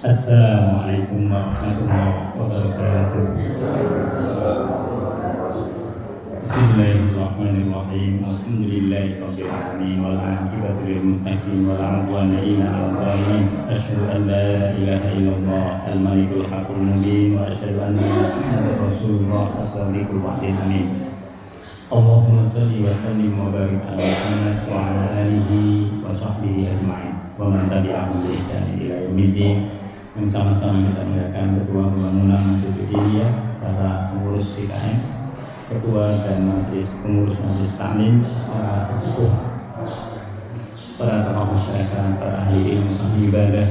Assalamualaikum warahmatullahi wabarakatuh. Bismillahirrahmanirrahim. Alhamdulillahirabbil alamin wal 'aqibatu lil muttaqin wala 'udwana illa 'alal zalimin. Asyhadu an la ilaha illallah al-malikul haqqul mubin wa asyhadu anna Muhammadar rasulullah as-shadiqul wa'dil amin. Allahumma shalli wa sallim wa barik ala Muhammad wa ala alihi wa sahbihi ajma'in wa man tabi'ahum bi ihsan ila yaumiddin. Yang sama-sama kita muliakan Ketua Pembangunan Masjid Hidayah, para pengurus IKM, Ketua dan Majelis Pengurus Majelis Taklim, para sesepuh, para tokoh masyarakat, para ahli ilmu, ahli ibadah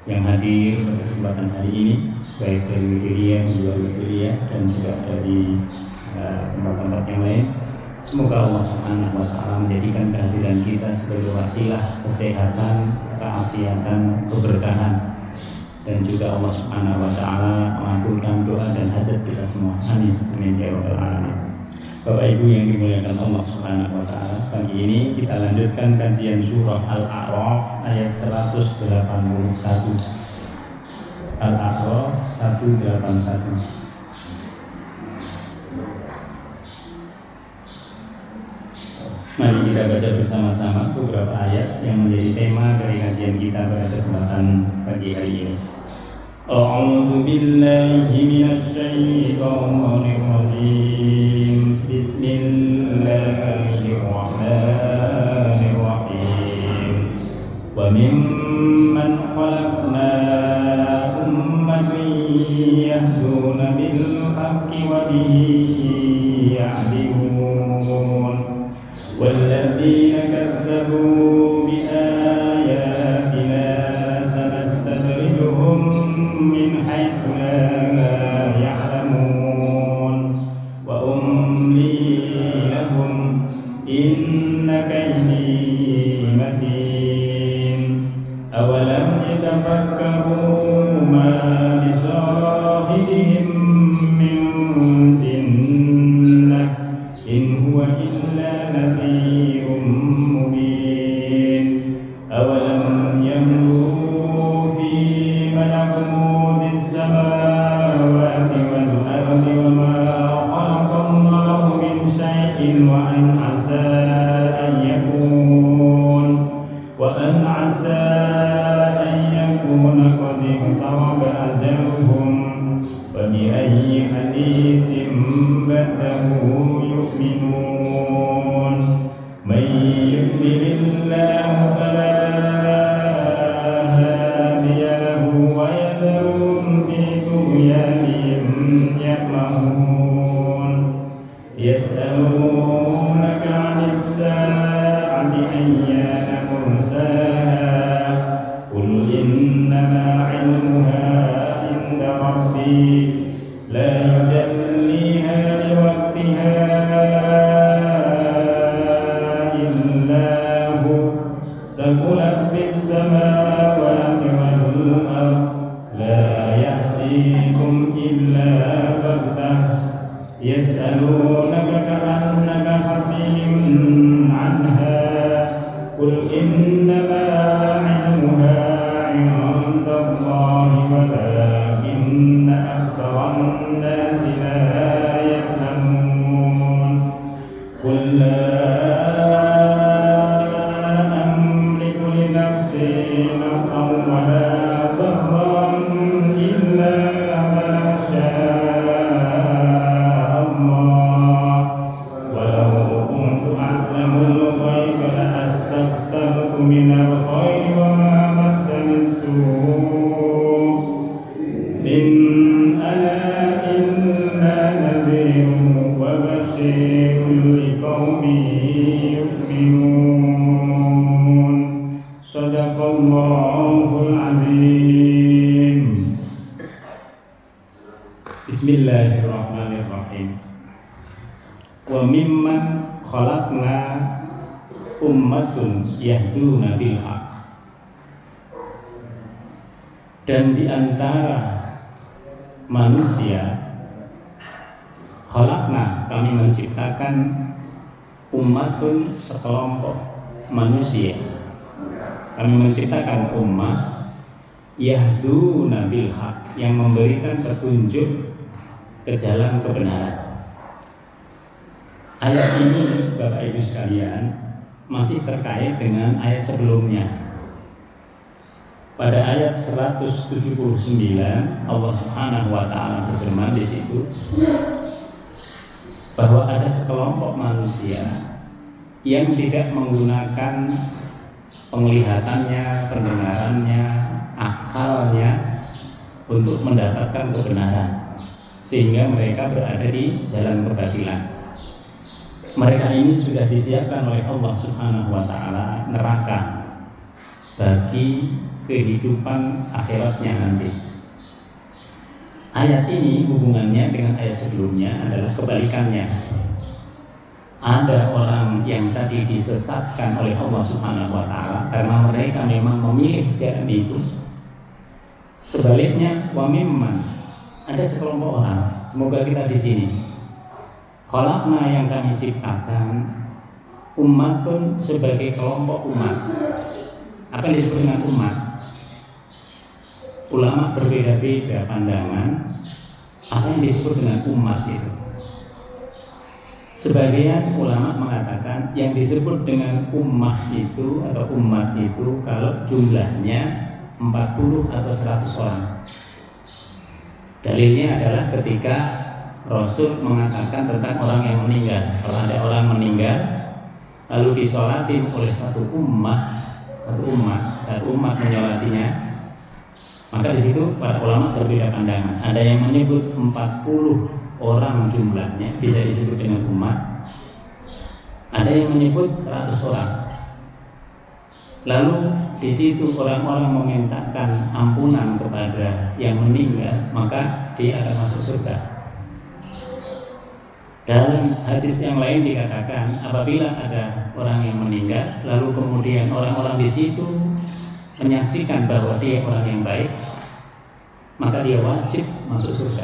yang hadir pada kesempatan hari ini, baik dari Wikiria, di luar Wikiria, dan juga dari tempat-tempat yang lain. Semoga Allah Subhanahu wa Ta'ala menjadikan kehadiran kita sebagai wasilah kesehatan, keafiatan, keberkahan, dan juga Allah Subhanahu wa Ta'ala mengabulkan doa dan hajat kita semua. Amin. Amin ya rabbal alamin. Bapak Ibu yang dimuliakan Allah Subhanahu wa Ta'ala, pagi ini kita lanjutkan kajian surah Al-A'raf ayat 181. Al-A'raf 181. Mari kita baca bersama-sama beberapa ayat yang menjadi tema dari kajian kita pada kesempatan pagi hari ini. A'udzu billahi minasy syaithanir rajim. Bismillahirrahmanirrahim. Wa mimman khalaqna ummatan yahduna bil haqqi wa bihi ya'dilun. والذين كذبوا بآياتنا سنستدرجهم من حيث لا يعلمون وأملي لهم إن كيدي متين أولم يتفكروا ما بصاحبهم من جنة إن هو إلا نذير مبين أولم ينظروا في ملكوت السماوات والأرض وما خلق الله من شيء وأن عسى أن يكون قد اقترب أجلهم وبأي حديث بعده يؤمنون من يضلل الله فلا هادي له ويذرهم في طغيانهم يعمهون يسألونك عن الساعة أيان مرساها قل إنما علمها عند ربي لا يجليها لوقتها إلا هو ثقلت في السماوات والأرض لا يأتيكم إلا بغتة يسألونك كأنك حفي عنها قل إنما علمها عند الله ولكن أكثر الناس لا يفهمون قل لا أملك لنفسي نفعا ولا ضرا إلا ما شاء الله ولو كنت أعلم الغيب لأستكثرت من الخير وما مسني السوء إن أنا إلا نذير وبشير لقوم يؤمنون صدق الله العظيم. Bismillahirrahmanirrahim. Wa mimman khalaqna ummatun yahduna bil haq. Dan di antara manusia khalaqna, kami menciptakan ummatun, sekelompok manusia. Kami menciptakan ummah yahduna bil haq, yang memberikan petunjuk ke jalan kebenaran. Ayat ini Bapak Ibu sekalian masih terkait dengan ayat sebelumnya. Pada ayat 179 Allah Subhanahu wa taala berfirman di situ bahwa ada sekelompok manusia yang tidak menggunakan penglihatannya, pendengarannya, akalnya untuk mendapatkan kebenaran, sehingga mereka berada di jalan kebatilan. Mereka ini sudah disiapkan oleh Allah Subhanahu wa taala neraka bagi kehidupan akhiratnya nanti. Ayat ini hubungannya dengan ayat sebelumnya adalah kebalikannya. Ada orang yang tadi disesatkan oleh Allah Subhanahu wa taala karena mereka memang memilih jalan itu. Sebaliknya, wa mimman, ada sekelompok orang, semoga kita di sini. Khalaqna, yang kami ciptakan, ummatun, sebagai kelompok umat. Apa yang disebut dengan umat? Ulama berbeda-beda pandangan apa yang disebut dengan umat itu. Sebagian ulama mengatakan yang disebut dengan ummah itu atau umat itu kalau jumlahnya 40 atau 100 orang. Dalilnya adalah ketika Rasul mengatakan tentang orang yang meninggal. Kalau ada orang meninggal lalu disolatin oleh satu umat menyolatinya, maka di situ para ulama berbeda pandangan. Ada yang menyebut 40 orang jumlahnya bisa disebut dengan umat. Ada yang menyebut 100 orang. Lalu di situ orang-orang memintakan ampunan kepada yang meninggal, maka dia akan masuk surga. Dalam hadis yang lain dikatakan apabila ada orang yang meninggal lalu kemudian orang-orang di situ menyaksikan bahwa dia orang yang baik, maka dia wajib masuk surga.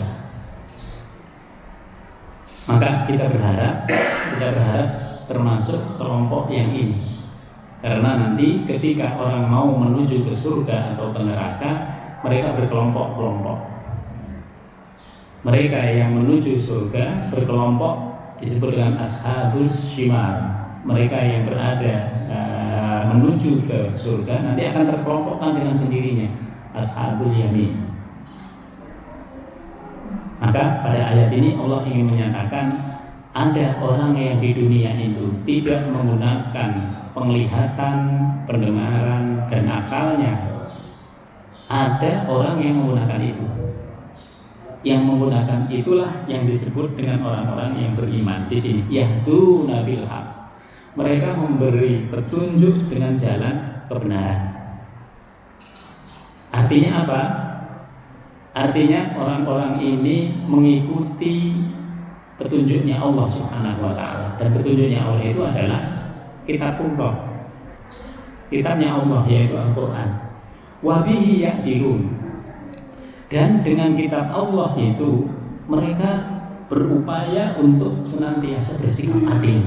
Maka kita berharap termasuk kelompok yang ini, karena nanti ketika orang mau menuju ke surga atau ke neraka, mereka berkelompok-kelompok. Mereka yang menuju surga berkelompok disebut dengan ashabul shimar. Mereka yang berada menuju ke surga nanti akan terkelompokkan dengan sendirinya, ashabul yamin. Maka pada ayat ini Allah ingin menyatakan ada orang yang di dunia itu tidak menggunakan penglihatan, pendengaran, dan akalnya. Ada orang yang menggunakan itu. Yang menggunakan itulah yang disebut dengan orang-orang yang beriman di sini. Yahduna bil haq. Mereka memberi petunjuk dengan jalan kebenaran. Artinya apa? Artinya orang-orang ini mengikuti petunjuknya Allah Subhanahu wa taala, dan petunjuknya Allah itu adalah kitabullah. Kitabnya Allah yaitu Al-Qur'an. Wa bihi ya'dilun. Dan dengan kitab Allah itu mereka berupaya untuk senantiasa bersikap adil.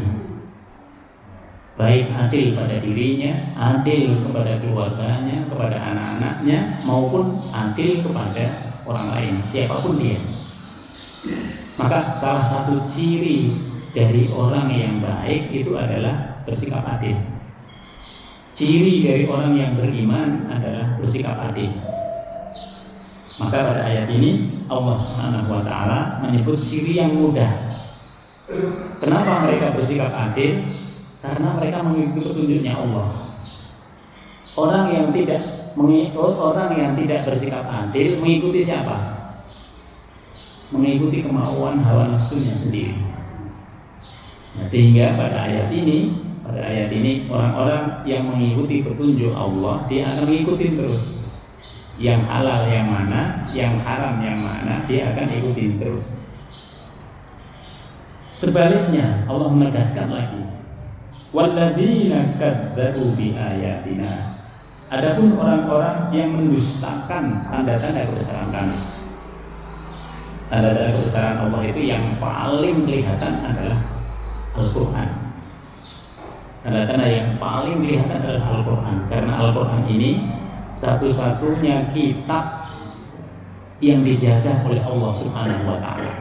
Baik adil pada dirinya, adil kepada keluarganya, kepada anak-anaknya, maupun adil kepada orang lain, siapapun dia. Maka salah satu ciri dari orang yang baik itu adalah bersikap adil. Ciri dari orang yang beriman adalah bersikap adil. Maka pada ayat ini Allah Subhanahu wa taala menyebut ciri yang mudah. Kenapa mereka bersikap adil? Karena mereka mengikuti petunjuknya Allah. Orang yang tidak bersikap adil mengikuti siapa? Mengikuti kemauan hawa nafsunya sendiri. Nah, sehingga pada ayat ini orang-orang yang mengikuti petunjuk Allah, dia akan mengikuti terus. Yang halal yang mana, yang haram yang mana, dia akan ikutin terus. Sebaliknya Allah menegaskan lagi, walladzina kadzdzabu bi ayatina. Adapun orang-orang yang mendustakan tanda-tanda kebesaran kami. Tanda-tanda kebesaran Allah itu yang paling kelihatan adalah Al-Qur'an. Tanda-tanda yang paling kelihatan adalah Al-Qur'an, karena Al-Qur'an ini satu-satunya kitab yang dijaga oleh Allah Subhanahu wa taala.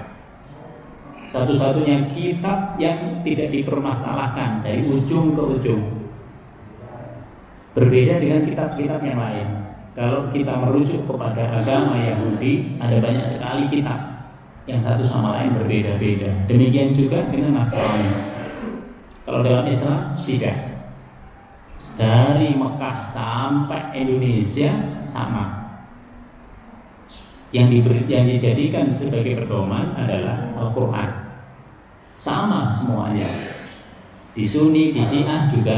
Satu-satunya kitab yang tidak dipermasalahkan dari ujung ke ujung. Berbeda dengan kitab-kitab yang lain. Kalau kita merujuk kepada agama Yahudi, ada banyak sekali kitab yang satu sama lain berbeda-beda. Demikian juga dengan Nasrani. Kalau dalam Islam tidak. Dari Mekah sampai Indonesia sama. Yang dijadikan sebagai pedoman adalah Al-Quran. Sama semuanya. Di Sunni, di Syiah juga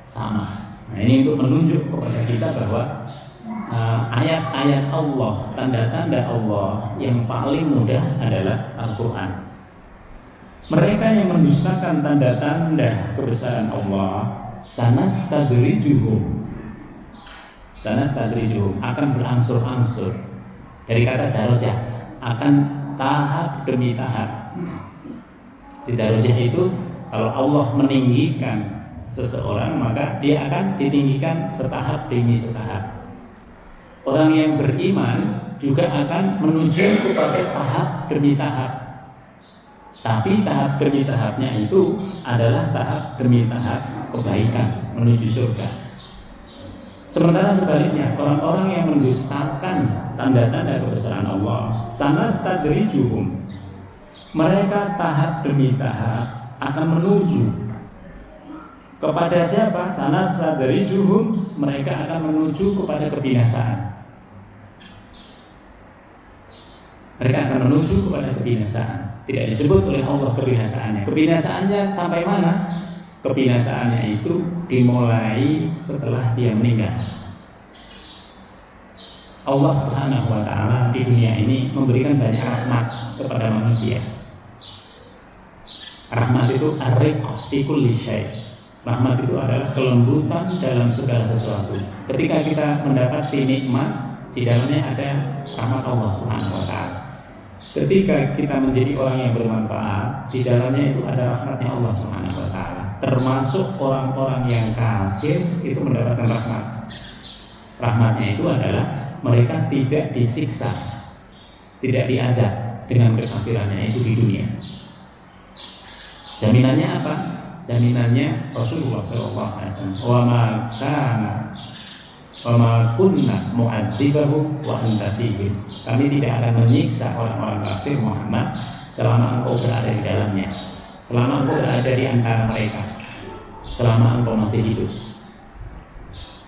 sama. Nah, ini untuk menunjuk kepada kita bahwa ayat-ayat Allah, tanda-tanda Allah yang paling mudah adalah Al-Quran. Mereka yang mendustakan tanda-tanda kebesaran Allah, sanastadrijuhum akan berangsur-angsur. Dari kata darajah, akan tahap demi tahap. Di darajah itu, kalau Allah meninggikan seseorang, maka dia akan ditinggikan setahap demi setahap. Orang yang beriman juga akan menuju kepada tahap demi tahap. Tapi tahap demi tahapnya itu adalah tahap demi tahap kebaikan menuju surga. Sementara sebaliknya, orang-orang yang mendustakan tanda-tanda kebesaran Allah, sanastadrijuhum, mereka tahap demi tahap akan menuju kepada siapa? Sanastadrijuhum, mereka akan menuju kepada kebinasaan. Mereka akan menuju kepada kebinasaan. Tidak disebut oleh Allah kebinasaannya. Kebinasaannya sampai mana? Kebinasaannya itu dimulai setelah dia meninggal. Allah Subhanahu wa taala di dunia ini memberikan banyak rahmat kepada manusia. Rahmat itu ar-riqq fi kulli syai'. Rahmat itu adalah kelembutan dalam segala sesuatu. Ketika kita mendapati nikmat, di dalamnya ada rahmat Allah Subhanahu wa taala. Ketika kita menjadi orang yang bermanfaat, di dalamnya itu ada rahmatnya Allah Subhanahu wa taala. Termasuk orang-orang yang kafir itu mendapatkan rahmat. Rahmatnya itu adalah mereka tidak disiksa, tidak diadab dengan kekafirannya itu di dunia. Jaminannya apa? Jaminannya Rasulullah SAW. Wa ma kunna mu'adzibahum wa anta fihim. Kami tidak akan menyiksa orang-orang kafir Muhammad selama engkau berada di dalamnya, selama engkau berada di antara mereka, selama engkau masih hidup.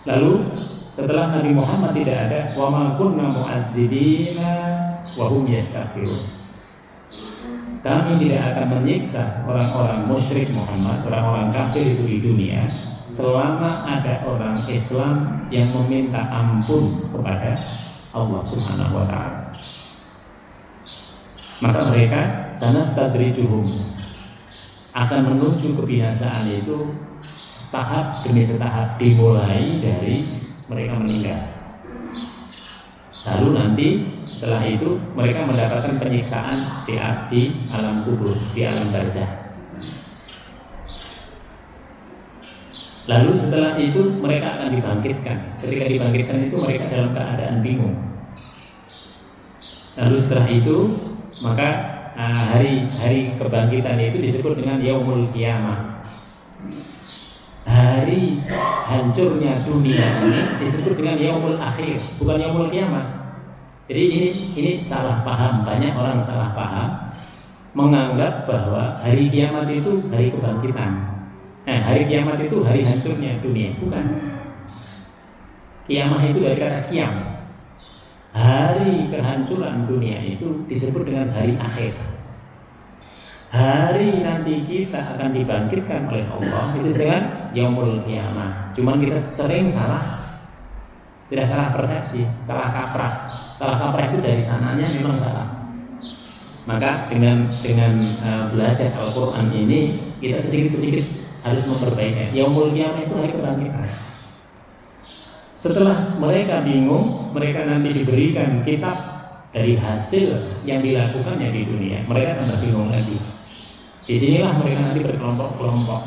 Lalu setelah Nabi Muhammad tidak ada, wa ma kunna mu'adzibina wa hum yastaghfirun. Kami tidak akan menyiksa orang-orang musyrik Muhammad, orang-orang kafir itu di dunia, selama ada orang Islam yang meminta ampun kepada Allah Subhanahu wa taala. Maka mereka sanastadrijuhum akan menuju kebinasaan itu tahap demi tahap, dimulai dari mereka meninggal. Lalu nanti setelah itu mereka mendapatkan penyiksaan di alam kubur, di alam barzah. Lalu setelah itu mereka akan dibangkitkan. Ketika dibangkitkan itu mereka dalam keadaan bingung. Lalu setelah itu maka hari kebangkitan itu disebut dengan yaumul qiyamah. Hari hancurnya dunia ini disebut dengan yaumul akhir, bukan yaumul qiyamah. Jadi ini salah paham, banyak orang salah paham menganggap bahwa hari kiamat itu hari kebangkitan. Hari kiamat itu hari hancurnya dunia, bukan. Kiamat itu dari kata kiam. Hari kehancuran dunia itu disebut dengan hari akhir. Hari nanti kita akan dibangkitkan oleh Allah itu dengan yaumul qiyamah. Cuman kita sering tidak salah persepsi, salah kaprah. Salah kaprah itu dari sananya memang salah. Maka dengan belajar Al-Quran ini kita sedikit-sedikit harus memperbaiki. Yaumul qiyamah itu hari kebangkitan. Setelah mereka bingung, mereka nanti diberikan kitab dari hasil yang dilakukannya di dunia. Mereka tambah bingung lagi. Disinilah mereka nanti berkelompok-kelompok.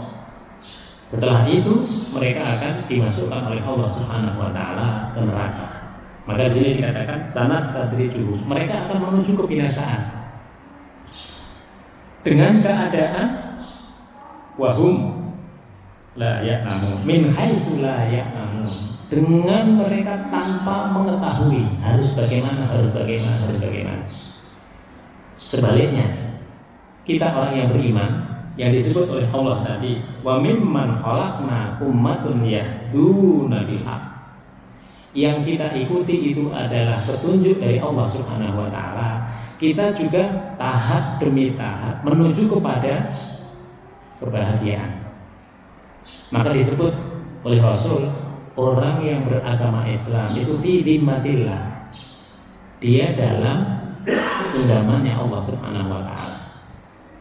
Setelah itu mereka akan dimasukkan oleh Allah Subhanahu wa taala ke neraka. Maka di sini dikatakan sanastadrijuhum, mereka akan menuju kebinasaan dengan keadaan wahum la ya'lamun, min haitsu la ya'lamun, dengan mereka tanpa mengetahui harus bagaimana. Sebaliknya, kita orang yang beriman yang disebut oleh Allah tadi, wa mimman khalaqna ummatun yahduna bil haqq, yang kita ikuti itu adalah petunjuk dari Allah Subhanahu wa taala. Kita juga tahap demi tahap menuju kepada kebahagiaan. Maka disebut oleh Rasul, orang yang beragama Islam itu fi dhimmatillah, dia dalam genggamannya Allah Subhanahu wa taala.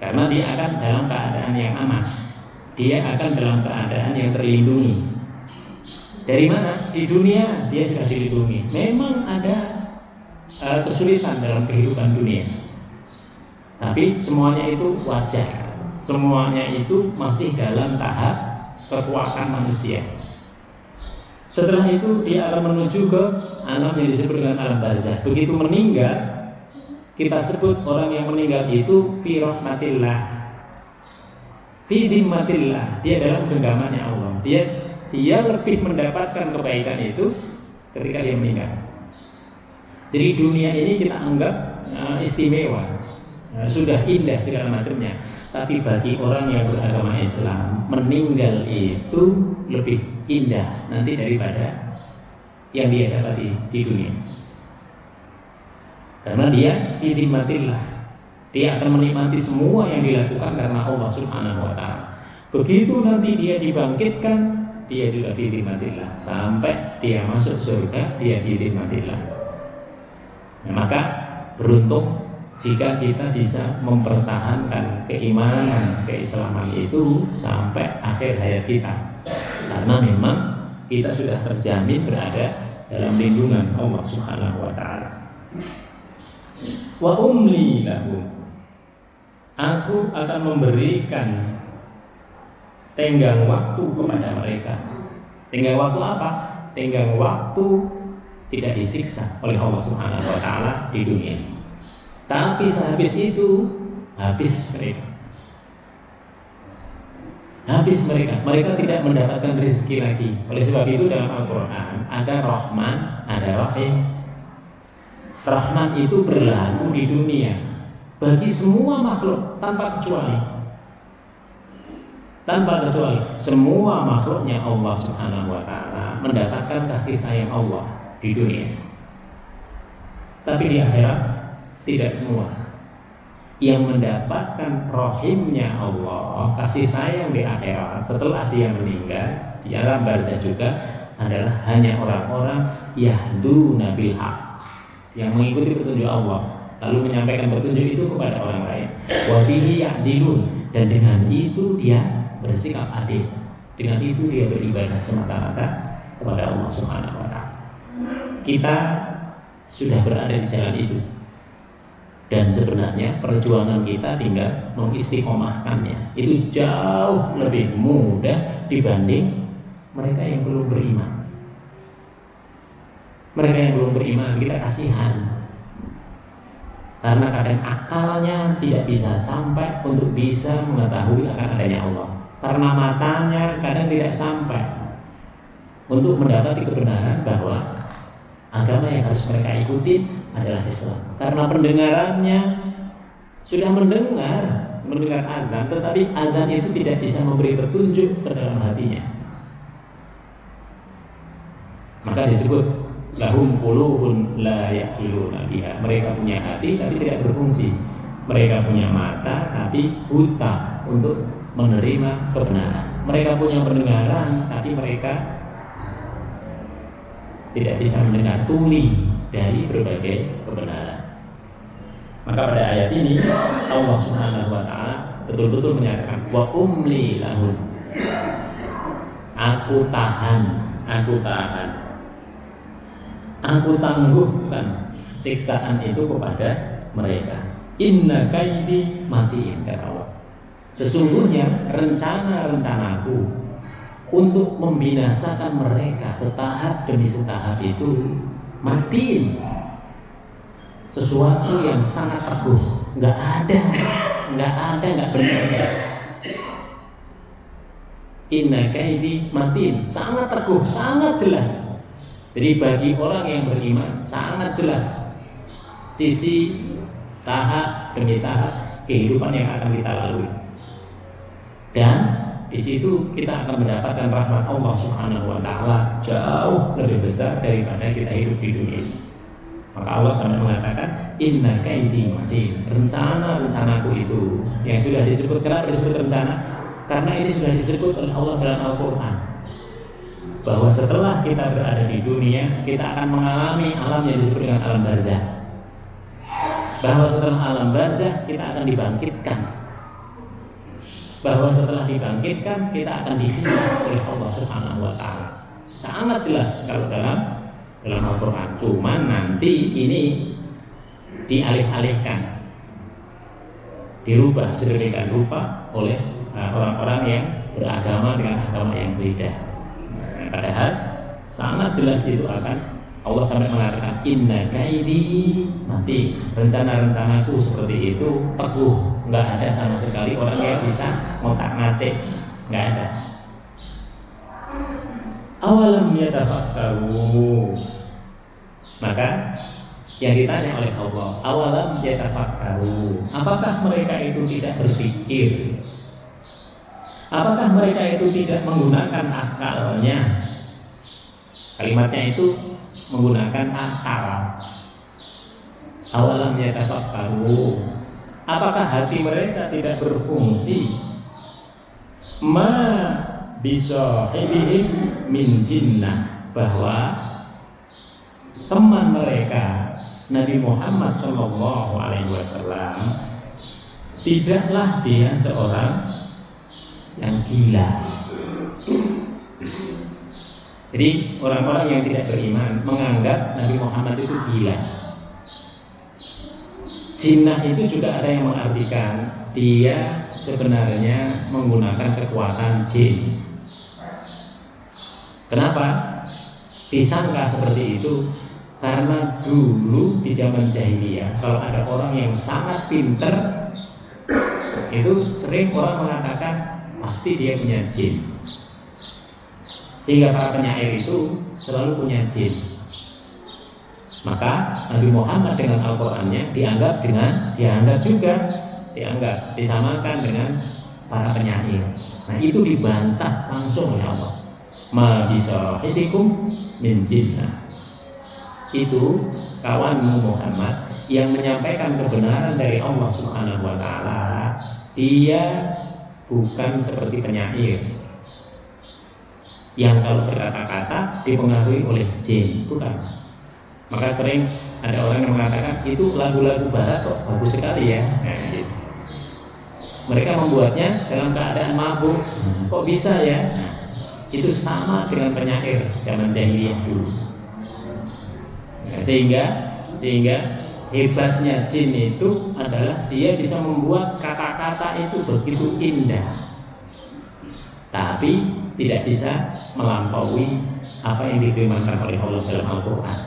Karena dia akan dalam keadaan yang aman, dia akan dalam keadaan yang terlindungi. Dari mana? Di dunia dia sudah dilindungi. Memang ada kesulitan dalam kehidupan dunia, tapi semuanya itu wajar. Semuanya itu masih dalam tahap kekuatan manusia. Setelah itu dia akan menuju ke alam yang disebut dengan alam barzakh. Begitu meninggal, kita sebut orang yang meninggal itu fi rahmatillah, fi dhimmatillah, dia dalam genggamannya Allah. Dia lebih mendapatkan kebaikan itu ketika dia meninggal. Jadi dunia ini kita anggap istimewa, sudah indah segala macamnya. Tapi bagi orang yang beragama Islam, meninggal itu lebih indah nanti daripada yang dia dapati di dunia. Karena dia idimmatillah, dia akan menikmati semua yang dilakukan karena Allah Subhanahu wa taala. Begitu nanti dia dibangkitkan, dia juga idimmatillah, sampai dia masuk surga, dia idimmatillah. Nah, maka beruntung jika kita bisa mempertahankan keimanan, keislaman itu sampai akhir hayat kita, karena memang kita sudah terjamin berada dalam lindungan Allah Subhanahu wa taala. Wa umli lahum, aku akan memberikan tenggang waktu kepada mereka. Tenggang waktu apa? Tenggang waktu tidak disiksa oleh Allah Subhanahu wa taala di dunia. Tapi sehabis itu habis mereka. Mereka tidak mendapatkan rezeki lagi. Oleh sebab itu dalam Al-Quran ada Rahman, ada Rahim. Rahman itu berlaku di dunia bagi semua makhluk tanpa kecuali. Semua makhluknya Allah Subhanahu wa taala mendapatkan kasih sayang Allah di dunia. Tapi di akhirat tidak semua. Yang mendapatkan rahimnya Allah, kasih sayang di akhirat setelah dia meninggal di alam barzakh juga adalah hanya orang-orang yahduna bil haqq, yang mengikuti petunjuk Allah lalu menyampaikan petunjuk itu kepada orang lain. Wa bihi ya'dilun, dan dengan itu dia bersikap adil. Dengan itu dia beribadah semata-mata kepada Allah Subhanahu wa taala. Kita sudah berada di jalan itu. Dan sebenarnya perjuangan kita tinggal mengistiqomahkannya. Itu jauh lebih mudah dibanding mereka yang belum beriman. Mereka yang belum beriman kita kasihan, karena kadang akalnya tidak bisa sampai untuk bisa mengetahui akan adanya Allah. Karena matanya kadang tidak sampai untuk mendapati kebenaran bahwa agama yang harus mereka ikuti adalah Islam. Karena pendengarannya sudah mendengar azan, tetapi azan itu tidak bisa memberi petunjuk ke dalam hatinya. Maka disebut lahum qulubun la yaqiluna biha. Mereka punya hati tapi tidak berfungsi. Mereka punya mata tapi buta untuk menerima kebenaran. Mereka punya pendengaran tapi mereka tidak bisa mendengar tuli dari berbagai kebenaran. Maka pada ayat ini Allah Subhanahu wa taala betul-betul menyatakan wa umli lahum. Aku tangguhkan siksaan itu kepada mereka. Inna kaidi matiin, kata Allah. Sesungguhnya rencana-rencanaku untuk membinasakan mereka setahap demi setahap itu matiin sesuatu yang sangat teguh, nggak ada, nggak benar. Inna kaidi matin, sangat teguh, sangat jelas. Jadi bagi orang yang beriman sangat jelas sisi tahap demi tahap kehidupan yang akan kita lalui. Dan di situ kita akan mendapatkan rahmat Allah Subhanahu wa taala jauh lebih besar daripada kita hidup di dunia ini. Maka Allah sampai mengatakan inna kaidi matin, rencanaku itu yang sudah disebut. Kenapa disebut rencana? Karena ini sudah disebut oleh Allah dalam Al-Quran, bahwa setelah kita berada di dunia kita akan mengalami alam yang disebut dengan alam barzah. Bahwa setelah alam barzah kita akan dibangkitkan. Bahwa setelah dibangkitkan kita akan dihisab oleh Allah Subhanahu wa taala. Sangat jelas kalau dalam Al-Quran. Cuman nanti ini dialih-alihkan, dirubah sedemikian rupa oleh orang-orang yang beragama dengan agama yang beda. Padahal sangat jelas itu akan Allah sampai mengatakan inna kaidi mati, rencana-rencanaku seperti itu teguh, nggak ada sama sekali orang yang bisa ngotak-ngatik, nggak ada. Awalam yatafakkaru, maka yang ditanya oleh Allah, awalam yatafakkaru, apakah mereka itu tidak berpikir? Apakah mereka itu tidak menggunakan akalnya? Kalimatnya itu menggunakan akal. Awalam yatafakkaru, apakah hati mereka tidak berfungsi? Ma bisahibihim min jinnah, bahwa teman mereka Nabi Muhammad SAW tidaklah dia seorang yang gila. Jadi orang-orang yang tidak beriman menganggap Nabi Muhammad itu gila. Jinnah itu juga ada yang mengartikan dia sebenarnya menggunakan kekuatan jin. Kenapa disangka seperti itu? Karena dulu di zaman jahiliyah kalau ada orang yang sangat pinter, itu sering orang mengatakan pasti dia punya jin. Sehingga para penyair itu selalu punya jin. Maka Nabi Muhammad dengan Al-Qur'annya dianggap disamakan dengan para penyair. Nah, itu dibantah langsung oleh Allah. Ma bisahibikum min jinnah. Itu kawanmu Muhammad yang menyampaikan kebenaran dari Allah Subhanahu wa taala. Dia bukan seperti penyair yang kalau berkata-kata dipengaruhi oleh jin, bukan. Maka sering ada orang yang mengatakan itu lagu-lagu barat kok bagus sekali ya. Nah, gitu. Mereka membuatnya dalam keadaan mabuk. Kok bisa ya? Nah, itu sama dengan penyair zaman jahiliyah dulu. Nah, sehingga hebatnya jin itu adalah dia bisa membuat kata-kata itu begitu indah, tapi tidak bisa melampaui apa yang difirmankan oleh Allah dalam Al-Quran.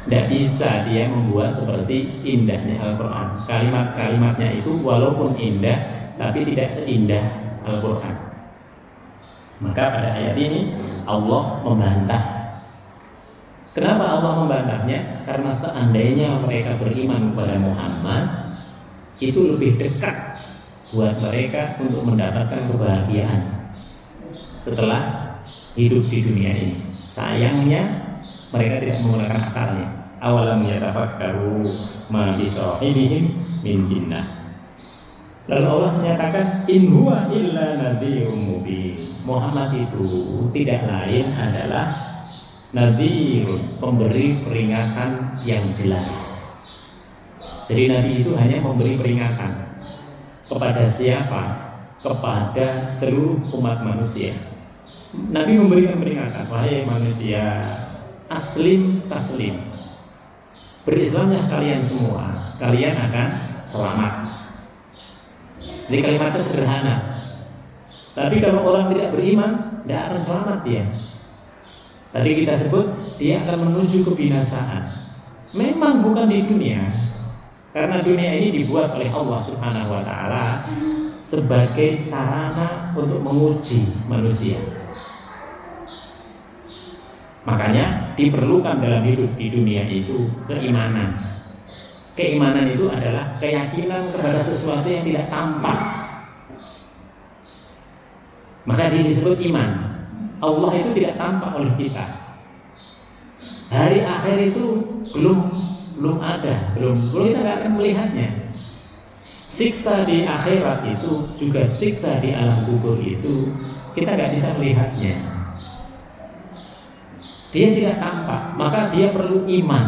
Tidak bisa dia membuat seperti indahnya Al-Quran. Kalimat-kalimatnya itu walaupun indah, tapi tidak seindah Al-Quran. Maka pada ayat ini Allah membantah. Kenapa Allah membantahnya? Karena seandainya mereka beriman kepada Muhammad, itu lebih dekat buat mereka untuk mendapatkan kebahagiaan setelah hidup di dunia ini. Sayangnya mereka tidak menggunakan akalnya. Awalam yatafakkaru ma bisahibihim min jinnah. Lalu Allah menyatakan in huwa illa nadhirun mubin. Muhammad itu tidak lain adalah nadhirun, pemberi peringatan yang jelas. Jadi Nabi itu hanya memberi peringatan. Kepada siapa? Kepada seluruh umat manusia. Nabi memberikan peringatan, wahai manusia, aslim taslim, berislamlah kalian semua, kalian akan selamat. Jadi kalimatnya sederhana. Tapi kalau orang tidak beriman, tidak akan selamat dia. Tadi kita sebut dia akan menuju kebinasaan. Memang bukan di dunia, karena dunia ini dibuat oleh Allah Subhanahu wa taala sebagai sarana untuk menguji manusia. Makanya diperlukan dalam hidup di dunia itu keimanan. Keimanan itu adalah keyakinan kepada sesuatu yang tidak tampak. Maka dia disebut iman. Allah itu tidak tampak oleh kita. Hari akhir itu belum ada, kita nggak akan melihatnya. Siksa di akhirat itu juga siksa di alam kubur itu kita nggak bisa melihatnya. Dia tidak tampak, maka dia perlu iman.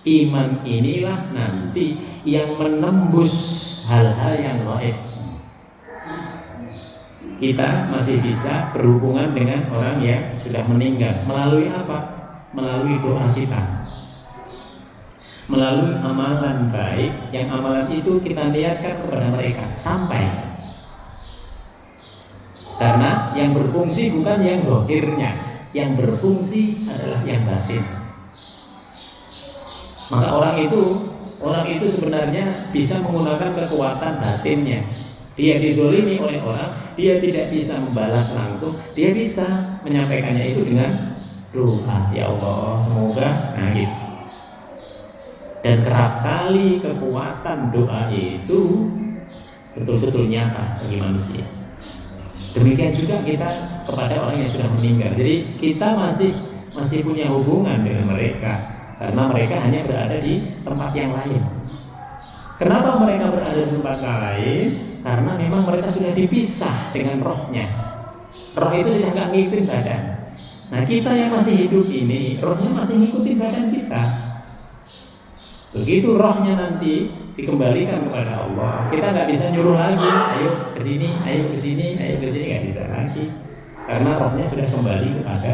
Iman inilah nanti yang menembus hal-hal yang gaib. Kita masih bisa berhubungan dengan orang yang sudah meninggal melalui apa? Melalui doa kita, melalui amalan baik yang amalan itu kita niatkan kepada mereka sampai. Karena yang berfungsi bukan yang zahirnya, yang berfungsi adalah yang batin. Maka orang itu sebenarnya bisa menggunakan kekuatan batinnya. Dia dizolimi oleh orang, dia tidak bisa membalas langsung, dia bisa menyampaikannya itu dengan doa, ya Allah, semoga, nah gitu. Dan kerap kali kekuatan doa itu betul-betul nyata bagi manusia. Demikian juga kita kepada orang yang sudah meninggal. Jadi kita masih punya hubungan dengan mereka karena mereka hanya berada di tempat yang lain. Kenapa mereka berada di tempat lain? Karena memang mereka sudah dipisah dengan rohnya. Roh itu sudah nggak ngikutin badan. Nah kita yang masih hidup ini, rohnya masih ngikutin badan kita. Begitu rohnya nanti dikembalikan kepada Allah, kita nggak bisa nyuruh lagi, ayo ke sini, ayo ke sini, ayo ke sini, nggak bisa lagi. Karena rohnya sudah kembali kepada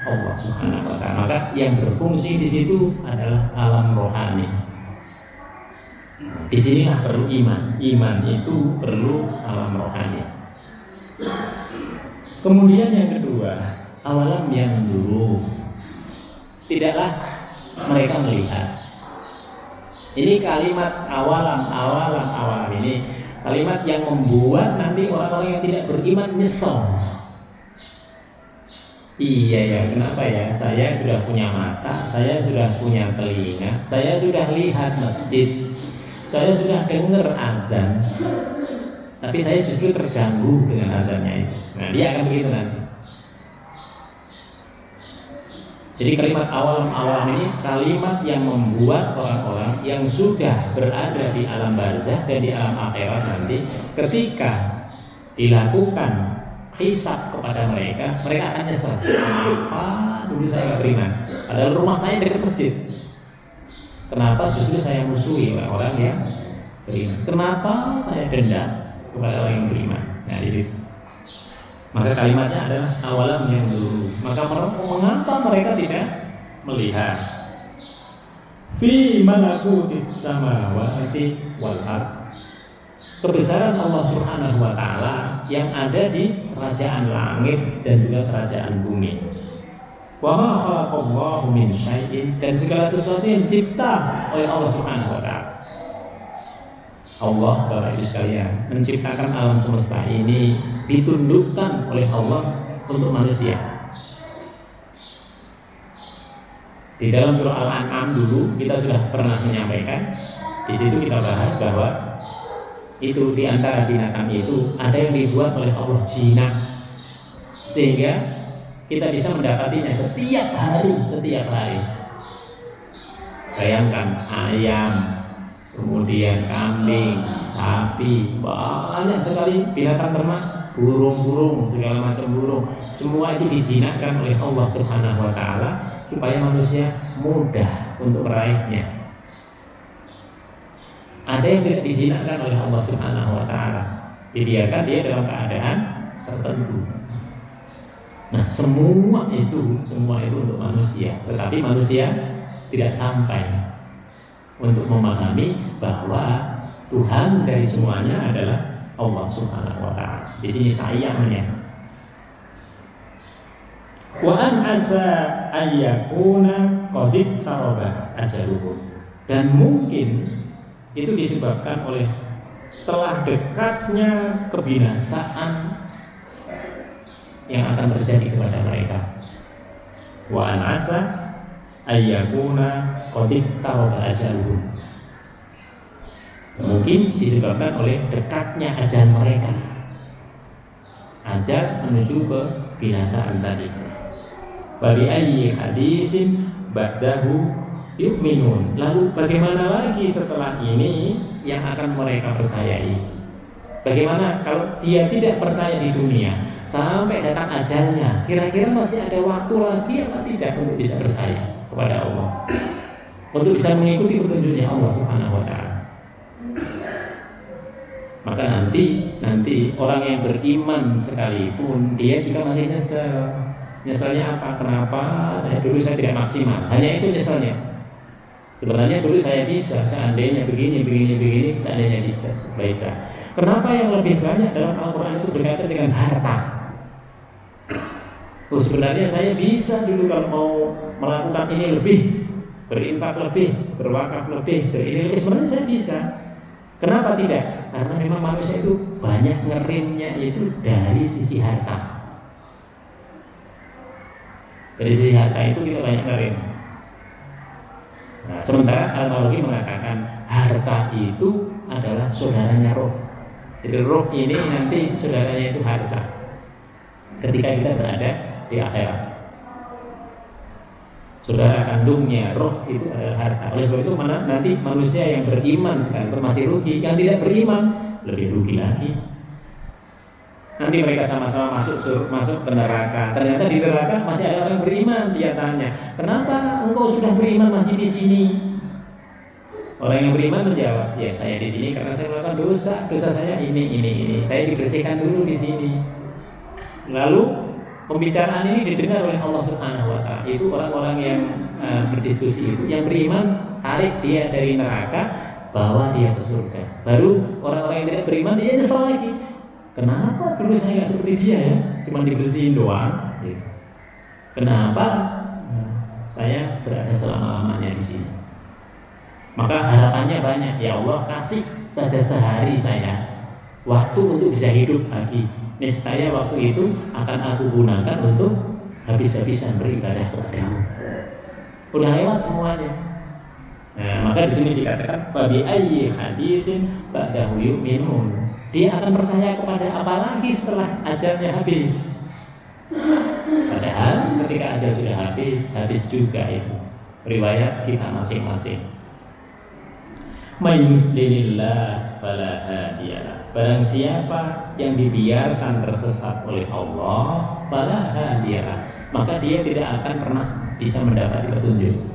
Allah Subhanahu wa taala. Maka yang berfungsi di situ adalah alam rohani. Disinilah perlu iman. Iman itu perlu alam rohani. Kemudian yang kedua, awalam yang dulu. Tidaklah mereka melihat. Ini kalimat awalam ini kalimat yang membuat nanti orang-orang yang tidak beriman nyesel. Iya ya, kenapa ya? Saya sudah punya mata, saya sudah punya telinga, saya sudah lihat masjid, saya sudah dengar azan, tapi saya justru terganggu dengan azannya itu. Nah dia akan begitu nanti. Jadi kalimat awalam ini kalimat yang membuat orang-orang yang sudah berada di alam barzah dan di alam akhirat nanti ketika dilakukan hisab kepada mereka akan nyesel. Dulu saya nggak beriman, padahal rumah saya dekat masjid. Kenapa justru saya musuhi orang yang beriman? Kenapa saya dendam kepada orang yang beriman? Nah di situ. Maka kalimatnya adalah awalam yang dulu. Maka mengapa mereka tidak melihat? Fi malakutis samawati wal ardh. Kebesaran Allah Subhanahu wa taala yang ada di kerajaan langit dan juga kerajaan bumi. Wa ma khalaqallahu min syai'in, dan segala sesuatu yang dicipta oleh Allah Subhanahu wa taala. Allah, Bapak Ibu sekalian, menciptakan alam semesta ini ditundukkan oleh Allah untuk manusia. Di dalam surah Al-An'am dulu kita sudah pernah menyampaikan. Di situ kita bahas bahwa itu di antara binatang itu ada yang dibuat oleh Allah jinak, sehingga kita bisa mendapatinya setiap hari. Bayangkan ayam, kemudian kambing, sapi, banyak sekali binatang ternak, burung-burung, segala macam burung. Semua itu dijinakkan oleh Allah Subhanahu wa taala supaya manusia mudah untuk meraihnya. Ada yang tidak dijinakkan oleh Allah Subhanahu wa taala, dibiarkan dia dalam keadaan tertentu. Nah, semua itu untuk manusia, tetapi manusia tidak sampai untuk memahami bahwa Tuhan dari semuanya adalah Allah Subhanahu wa taala. Di sini sayangnya. Wa an asa ayyakuna qadit taroba ajaluhum. Dan mungkin itu disebabkan oleh telah dekatnya kebinasaan yang akan terjadi kepada mereka. Wa an asa ayyakuna qadit taroba ajaluhum. Mungkin disebabkan oleh dekatnya ajal mereka. Ajal menuju ke binasaan tadi. Babi ayyi hadisin ba'dahu yu'minun. Lalu bagaimana lagi setelah ini yang akan mereka percayai? Bagaimana kalau dia tidak percaya di dunia sampai datang ajalnya? Kira-kira masih ada waktu lagi atau tidak untuk bisa percaya kepada Allah, untuk bisa mengikuti petunjuknya Allah Subhanahu wa ta'ala? Maka nanti orang yang beriman sekalipun dia juga masih nyesel. Nyeselnya apa? Kenapa saya tidak maksimal? Hanya itu nyeselnya. Sebenarnya dulu saya bisa, seandainya begini, seandainya bisa. Kenapa yang lebih banyak dalam Al-Quran itu berkaitan dengan harta? Sebenarnya saya bisa dulu kalau mau melakukan ini lebih, berinfak lebih, berwakaf lebih, berini lebih. Sebenarnya saya bisa. Kenapa tidak? Karena memang manusia itu banyak ngerimnya itu dari sisi harta. Dari sisi harta itu kita banyak ngerim. Nah, sementara Al-Mawardi mengatakan harta itu adalah saudaranya roh. Jadi roh ini nanti saudaranya itu harta ketika kita berada di akhirat. Saudara kandungnya roh itu adalah harta. Oleh sebab itu nanti manusia yang beriman sekalipun masih rugi, yang tidak beriman lebih rugi lagi. Nanti mereka sama-sama masuk ke neraka. Ternyata di neraka masih ada orang beriman. Dia tanya, kenapa engkau sudah beriman masih di sini? Orang yang beriman menjawab, ya saya di sini karena saya melakukan dosa. Dosa saya ini. Saya dibersihkan dulu di sini. Lalu pembicaraan ini didengar oleh Allah Subhanahu wa ta'ala. Itu orang-orang yang berdiskusi itu, yang beriman tarik dia dari neraka, bawa dia ke surga. Baru orang-orang yang tidak beriman dia nyesal lagi. Kenapa dulu saya nggak seperti dia ya? Cuma dibersihin doang. Kenapa saya berada selama-lamanya di sini? Maka harapannya banyak. Ya Allah, kasih saja sehari saya waktu untuk bisa hidup lagi. Niscaya waktu itu akan aku gunakan untuk habis-habisan beribadah kepadamu. Udah lewat semuanya. Nah, maka di sini dikatakan fabi ayyi hadisin ba'dahu yu'minun. Dia akan percaya kepada apa lagi setelah ajalnya habis. Padahal ketika ajal sudah habis juga itu. Riwayat kita masing-masing. May yudlilillah fala hadiyalah. Barang siapa yang dibiarkan tersesat oleh Allah, fala hadiyalah, maka dia tidak akan pernah bisa mendapat petunjuk.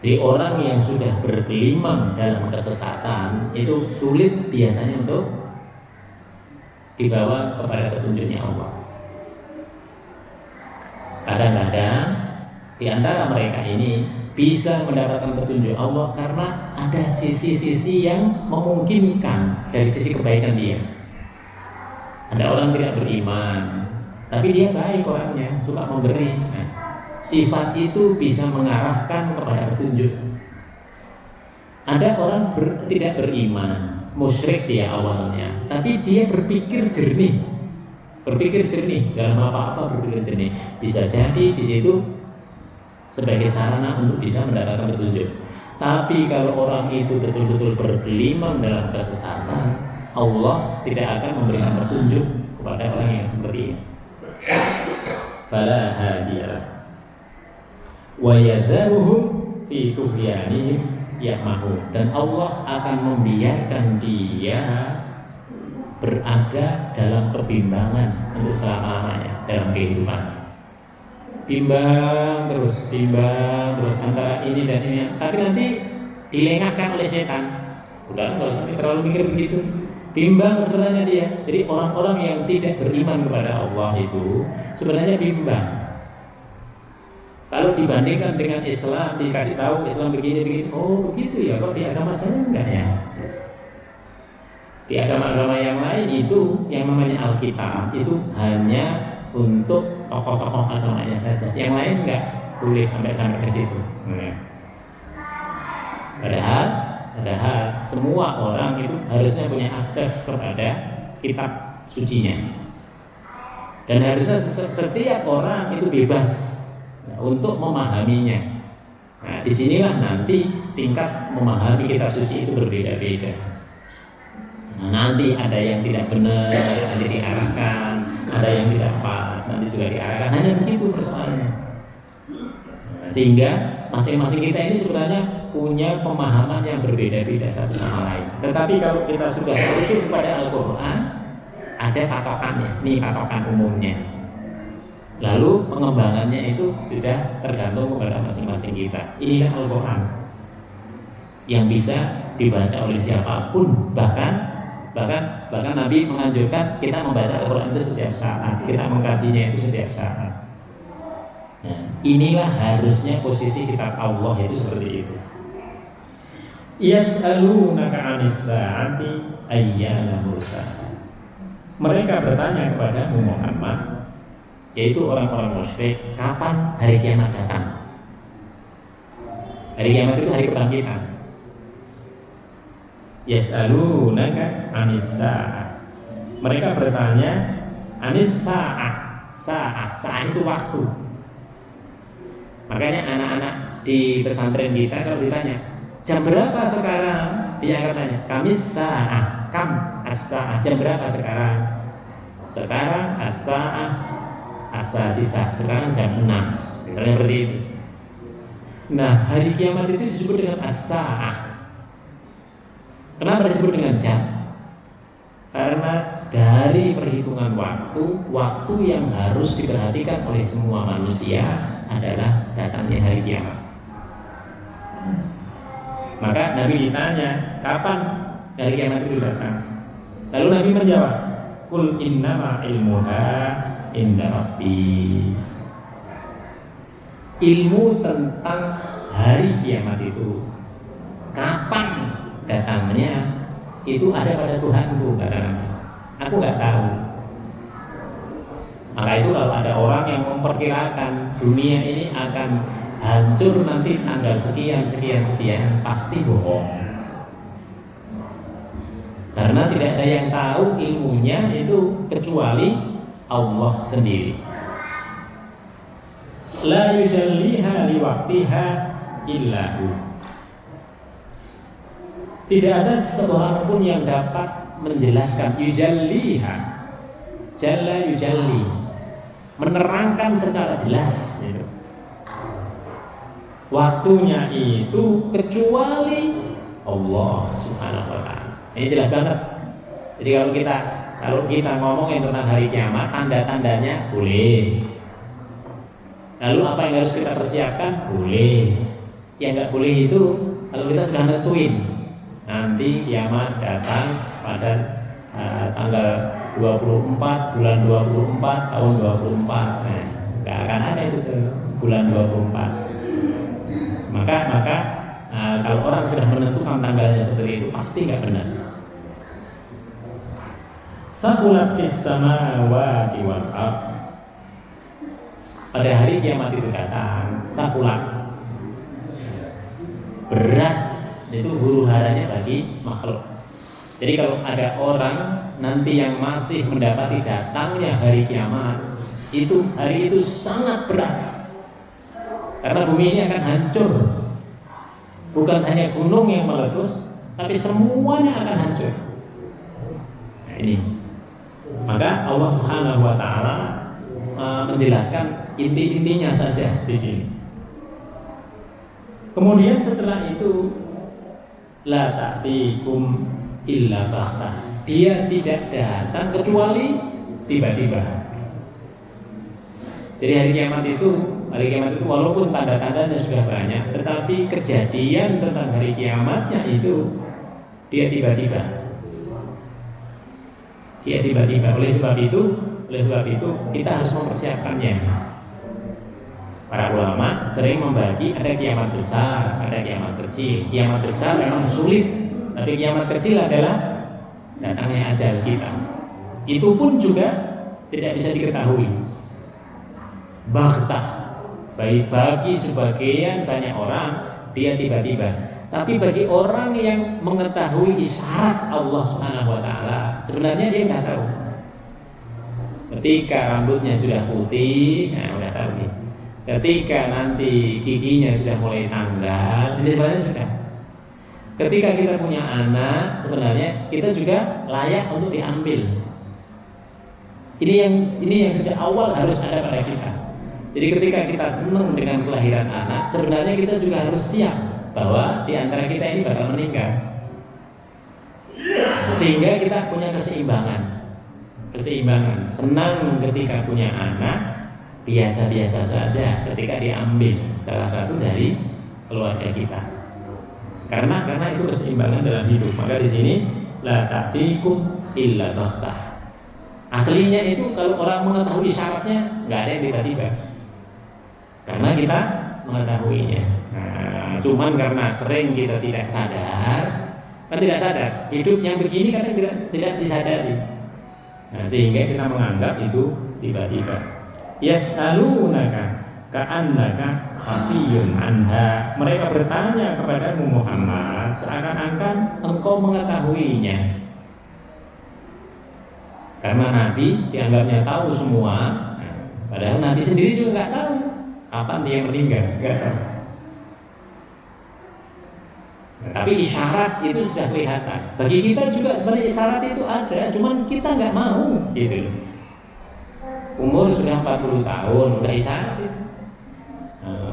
Di orang yang sudah bergelimang dalam kesesatan itu sulit biasanya untuk dibawa kepada petunjuknya Allah. Kadang-kadang di antara mereka ini bisa mendapatkan petunjuk Allah karena ada sisi-sisi yang memungkinkan dari sisi kebaikan dia. Ada orang tidak beriman, tapi dia baik orangnya, suka memberi. Sifat itu bisa mengarahkan kepada petunjuk. Ada orang tidak beriman, musyrik dia awalnya, tapi dia berpikir jernih dalam apa-apa, berpikir jernih. Bisa jadi di situ sebagai sarana untuk bisa mendapatkan petunjuk. Tapi kalau orang itu betul-betul bergelimang dalam kesesatan, Allah tidak akan memberikan petunjuk kepada orang yang seperti ini. Fala hadiyalah wa yadharuhum fi tughyanihim ya'mahun. Dan Allah akan membiarkan dia berada dalam kebimbangan untuk selama-lamanya dalam kehidupan. Bimbang terus antara ini dan ini. Tapi nanti dilengahkan oleh setan. Udah nggak usah terlalu mikir begitu. Bimbang sebenarnya dia. Jadi orang-orang yang tidak beriman kepada Allah itu sebenarnya bimbang. Kalau dibandingkan dengan Islam, dikasih tahu Islam begini, oh begitu ya, kok di agama saya enggak ya? Di agama-agama yang lain itu yang namanya Alkitab itu hanya untuk tokoh-tokoh agamanya saja. Yang lain nggak boleh sampai ke situ. Padahal semua orang itu harusnya punya akses kepada kitab sucinya. Dan harusnya setiap orang itu bebas untuk memahaminya. Nah, disinilah nanti tingkat memahami kitab suci itu berbeda-beda. Nah, nanti ada yang tidak benar, nanti diarahkan, ada yang tidak pas, nanti juga diarahkan. Hanya begitu persoalannya. Nah, sehingga masing-masing kita ini sebenarnya punya pemahaman yang berbeda-beda satu sama lain. Tetapi kalau kita sudah merujuk kepada Al-Quran, ada patokannya. Ini patokan umumnya. Lalu pengembangannya itu sudah tergantung kepada masing-masing kita. Inilah Al-Quran yang bisa dibaca oleh siapapun, bahkan Nabi menganjurkan kita membaca Al-Quran itu setiap saat, kita mengkajinya itu setiap saat. Nah, inilah harusnya posisi kitab Allah itu seperti itu. Yas'alunaka 'anis sa'ati ayyana mursaha. Mereka bertanya kepada Muhammad, yaitu orang-orang musyrik, kapan hari kiamat datang? Hari kiamat itu hari kebangkitan. Yas'alunaka 'anis sa'ah. Mereka bertanya 'anis sa'ah. Sa'ah itu waktu. Makanya anak-anak di pesantren kita kalau ditanya, jam berapa sekarang? Dia akan tanya, kamis sa'ah, kam as-sa'ah. Jam berapa sekarang? Sekarang as-sa'ah as-sadisah. Sekarang jam 6. Misalnya seperti itu. Nah, hari kiamat itu disebut dengan as-sa'ah. Kenapa disebut dengan jam? Karena dari perhitungan waktu yang harus diperhatikan oleh semua manusia adalah datangnya hari kiamat. Maka Nabi ditanya, kapan hari kiamat itu datang? Lalu Nabi menjawab, Qul innama ilmuha inda Rabbi. Ilmu tentang hari kiamat itu, kapan datangnya, itu ada pada Tuhanku, kata Nabi. Aku nggak tahu. Maka itu kalau ada orang yang memperkirakan dunia ini akan hancur nanti tanggal sekian, pasti bohong. Karena tidak ada yang tahu ilmunya itu kecuali Allah sendiri. La yujalliha liwaqtiha illahu. Tidak ada seorang pun yang dapat menjelaskan yujalliha. Jalla yujalli, menerangkan secara jelas gitu. Waktunya itu kecuali Allah Subhanahu wa ta'ala. Ini jelas banget. Jadi kalau kita ngomongin tentang hari kiamat, tanda-tandanya boleh. Lalu apa yang harus kita persiapkan? Boleh. Yang nggak boleh itu kalau kita sudah nentuin nanti kiamat datang pada tanggal 24 bulan 24 tahun 24. Nah, nggak akan ada itu bulan 24. Maka kalau orang sudah menentukan tanggalnya seperti itu pasti nggak benar. Saqulat fis samawati wal ardh. Pada hari kiamat itu datang, saqulat, berat, itu huru haranya bagi makhluk. Jadi kalau ada orang nanti yang masih mendapati datangnya hari kiamat, itu hari itu sangat berat. Karena bumi ini akan hancur. Bukan hanya gunung yang meletus, tapi semuanya akan hancur. Nah, ini. Maka Allah Subhanahu wa ta'ala menjelaskan inti-intinya saja di sini. Kemudian setelah itu la ta'tikum illa baghtah. Dia tidak datang kecuali tiba-tiba. Jadi hari kiamat itu walaupun tanda-tandanya sudah banyak, tetapi kejadian tentang hari kiamatnya itu dia tiba-tiba. Oleh sebab itu kita harus mempersiapkannya. Para ulama sering membagi ada kiamat besar, ada kiamat kecil. Kiamat besar memang sulit, tapi kiamat kecil adalah datangnya ajal kita. Itu pun juga tidak bisa diketahui. Baghtah, bagi sebagian banyak orang dia tiba-tiba. Tapi bagi orang yang mengetahui isyarat Allah Subhanahu wa taala, sebenarnya dia tidak tahu. Ketika rambutnya sudah putih, nah udah tahu nih. Ketika nanti giginya sudah mulai tanggal, ini sebenarnya sudah. Ketika kita punya anak, sebenarnya kita juga layak untuk diambil. Ini yang sejak awal harus ada pada kita. Jadi ketika kita senang dengan kelahiran anak, sebenarnya kita juga harus siap bahwa di antara kita ini bakal meninggal. Sehingga kita punya keseimbangan. Senang ketika punya anak, biasa-biasa saja ketika diambil salah satu dari keluarga kita. Karena itu keseimbangan dalam hidup. Maka di sini la ta'tikum illa baghtah. Aslinya itu kalau orang mengetahui syaratnya nggak ada yang tiba-tiba. Karena kita mengetahuinya. Nah, cuman karena sering kita tidak sadar, hidup yang begini kadang tidak disadari. Nah, sehingga kita menganggap itu tiba-tiba. Yas'alunaka ka'annaka khafiyun anha. Mereka bertanya kepadamu Muhammad seakan-akan engkau mengetahuinya. Karena Nabi dianggapnya tahu semua, padahal Nabi sendiri juga nggak tahu kapan dia meninggal, nggak tahu. Tapi isyarat itu sudah kelihatan. Bagi kita juga sebenarnya isyarat itu ada, cuman kita nggak mau, gitu. Umur sudah 40 tahun, udah isyarat itu.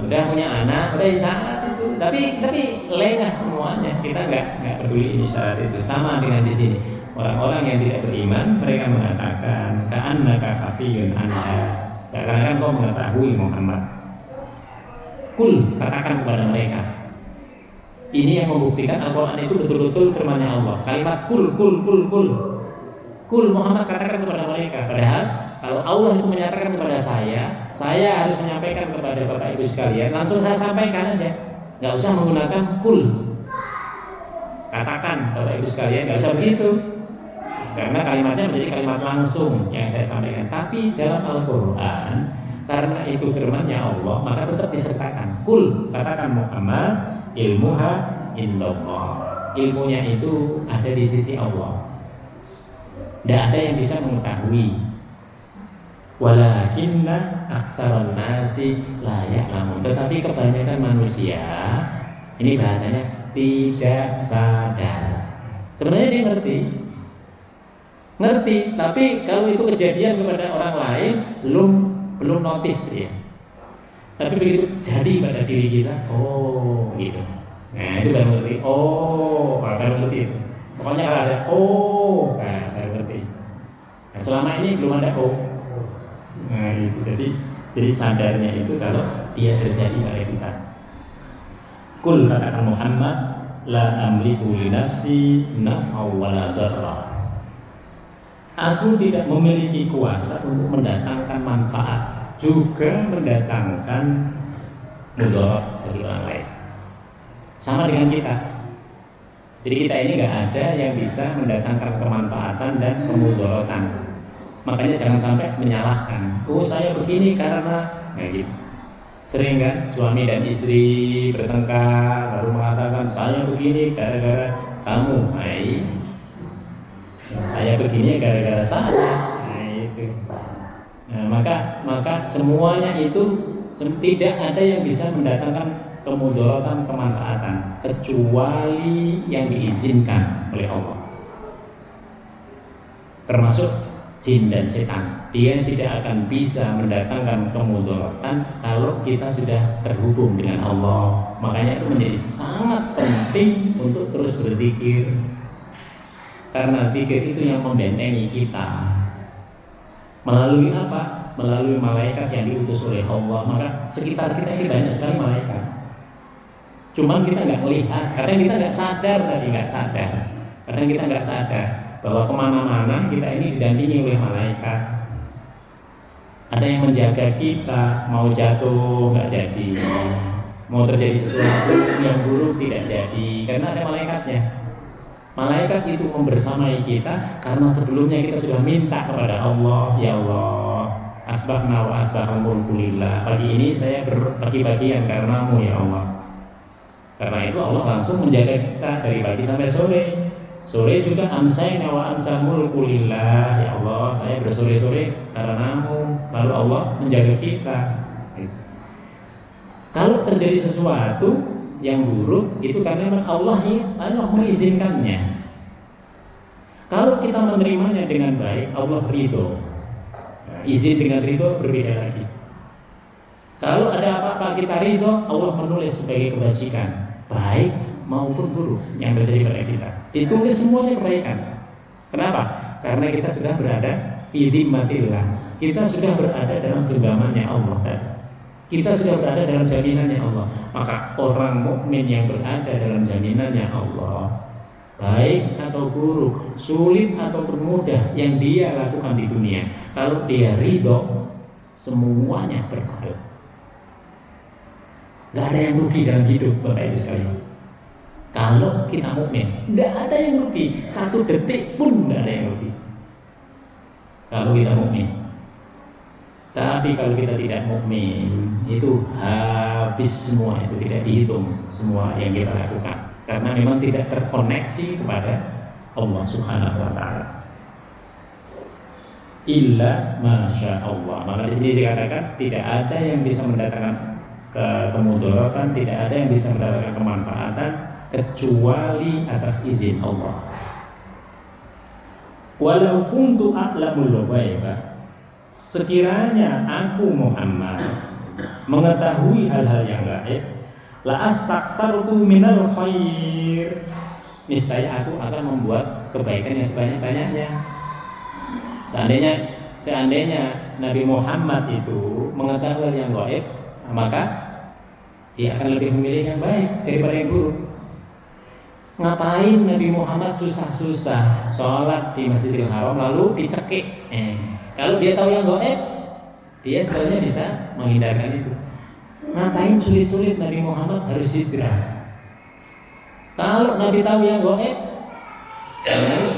Udah punya anak, udah isyarat itu. Tapi lengah semuanya. Kita nggak peduli isyarat itu. Sama dengan di sini. Orang-orang yang tidak beriman, mereka mengatakan ka'annaka khafiyun anha. Seakan-akan kau mengetahui Muhammad. Kul, katakan kepada mereka. Ini yang membuktikan Al-Quran itu betul-betul firman-Nya Allah. Kalimat kul. Kul Muhammad, katakan kepada mereka. Padahal kalau Allah itu menyatakan kepada saya harus menyampaikan kepada Bapak Ibu sekalian. Langsung saya sampaikan aja. Nggak usah menggunakan kul. Katakan Bapak Ibu sekalian, nggak usah begitu. Karena kalimatnya menjadi kalimat langsung yang saya sampaikan. Tapi dalam Al-Quran, karena itu firman-Nya Allah, maka tetap disertakan. Kul, katakan Muhammad, ilmuha indallah. Ilmunya itu ada di sisi Allah. Tidak ada yang bisa mengetahui. Walakinna aktsaran nasi la ya'lamun. Tetapi kebanyakan manusia, ini bahasanya tidak sadar. Sebenarnya dia ngerti, tapi kalau itu kejadian kepada orang lain belum notice ya. Tapi begitu jadi pada diri kita, oh gitu. Nah itu baru ngerti. Oh, baru ngerti itu. Pokoknya kalau ada baru ngerti. Nah, selama ini belum ada Nah itu jadi sadarnya itu kalau dia terjadi pada kita. Kul, katakan Muhammad, la amliku li nafsi naf'a wala darra. Aku tidak memiliki kuasa untuk mendatangkan manfaat, juga mendatangkan mudarat bagi orang lain. Sama dengan kita. Jadi kita ini nggak ada yang bisa mendatangkan kemanfaatan dan kemudaratan. Makanya jangan sampai menyalahkan. Saya begini karena gitu. Sering kan suami dan istri bertengkar lalu mengatakan saya begini gara-gara kamu. Saya begini gara-gara saya. Nah itu. Nah, maka semuanya itu tidak ada yang bisa mendatangkan kemudaratan, kemanfaatan kecuali yang diizinkan oleh Allah. Termasuk jin dan setan. Dia tidak akan bisa mendatangkan kemudaratan kalau kita sudah terhubung dengan Allah. Makanya itu menjadi sangat penting untuk terus berzikir. Karena zikir itu yang membentengi kita. Melalui apa? Melalui malaikat yang diutus oleh Allah. Maka sekitar kita ini banyak sekali malaikat. Cuman kita nggak melihat. Kadang kita nggak sadar Kadang kita nggak sadar bahwa kemana-mana kita ini didampingi oleh malaikat. Ada yang menjaga kita, mau jatuh nggak jadi, mau terjadi sesuatu yang buruk tidak jadi, karena ada malaikatnya. Malaikat itu membersamai kita karena sebelumnya kita sudah minta kepada Allah, ya Allah, asbahna wa asbahal mulku lillah. Pagi ini saya berbagi bagian karenamu ya Allah. Karena itu Allah langsung menjaga kita dari pagi sampai sore. Sore juga amsayna wa amsal mulku lillah, ya Allah, saya bersore-sore karenamu. Lalu Allah menjaga kita. Kalau terjadi sesuatu yang buruk itu karena memang Allah mengizinkannya. Kalau kita menerimanya dengan baik, Allah ridho. Nah, izin dengan ridho berbeda lagi. Kalau ada apa-apa kita ridho, Allah menulis sebagai kebajikan, baik maupun buruk yang terjadi pada kita. Ditulis semuanya kebaikan. Kenapa? Karena kita sudah berada di dhimmatillah. Kita sudah berada dalam genggamannya Allah tadi. Kita sudah berada dalam jaminannya Allah. Maka orang mukmin yang berada dalam jaminannya Allah, baik atau buruk, sulit ataupun mudah yang dia lakukan di dunia, kalau dia ridho, semuanya berpahala. Gak ada yang rugi dalam hidup, Bapak Ibu sekalian. Kalau kita mukmin, gak ada yang rugi. Satu detik pun gak ada yang rugi. Kalau kita mukmin. Tapi kalau kita tidak mukmin, itu habis semua, itu tidak dihitung semua yang kita lakukan, karena memang tidak terkoneksi kepada Allah Subhanahu wa taala. Illa masya Allah. Maka di sini dikatakan tidak ada yang bisa mendatangkan kemudaratan, tidak ada yang bisa mendatangkan kemanfaatan kecuali atas izin Allah. Walau kuntu a'lamul ghaiba, sekiranya aku Muhammad mengetahui hal-hal yang gaib, la astaghfartu minal khair, niscaya aku akan membuat kebaikan yang sebanyak-banyaknya. Seandainya Nabi Muhammad itu mengetahui hal yang gaib, maka dia akan lebih memilih yang baik daripada yang buruk. Ngapain Nabi Muhammad susah-susah sholat di Masjidil Haram lalu dicekik? Kalau dia tahu yang gaib, dia sebenarnya bisa menghindarkan itu. Ngapain sulit-sulit Nabi Muhammad harus hijrah? Kalau Nabi tahu yang gaib,